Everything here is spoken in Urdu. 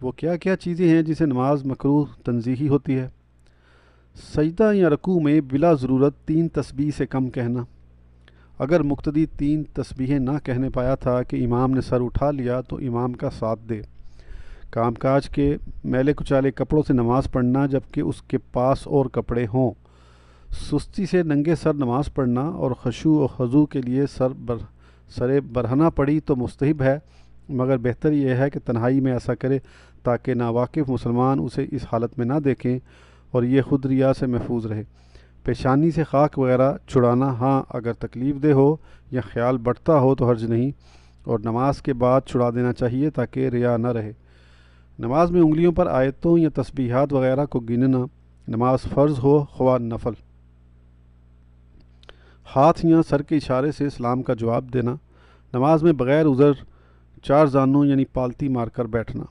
وہ کیا کیا چیزیں ہیں جسے نماز مکروہ تنزیہی ہوتی ہے؟ سجدہ یا رکوع میں بلا ضرورت 3 تسبیح سے کم کہنا۔ اگر مقتدی 3 تسبیحیں نہ کہنے پایا تھا کہ امام نے سر اٹھا لیا تو امام کا ساتھ دے۔ کام کاج کے میلے کچالے کپڑوں سے نماز پڑھنا جبکہ اس کے پاس اور کپڑے ہوں۔ سستی سے ننگے سر نماز پڑھنا اور خشوع و خضوع کے لیے سر برہنہ پڑی تو مستحب ہے، مگر بہتر یہ ہے کہ تنہائی میں ایسا کرے تاکہ ناواقف مسلمان اسے اس حالت میں نہ دیکھیں اور یہ خود ریا سے محفوظ رہے۔ پیشانی سے خاک وغیرہ چھڑانا ہاں اگر تکلیف دہ ہو یا خیال بڑھتا ہو تو حرج نہیں، اور نماز کے بعد چھڑا دینا چاہیے تاکہ ریا نہ رہے۔ نماز میں انگلیوں پر آیتوں یا تسبیحات وغیرہ کو گننا، نماز فرض ہو خواہ نفل۔ ہاتھ یا سر کے اشارے سے سلام کا جواب دینا، نماز میں بغیر عذر 4 زانوں یعنی پالتی مار کر بیٹھنا۔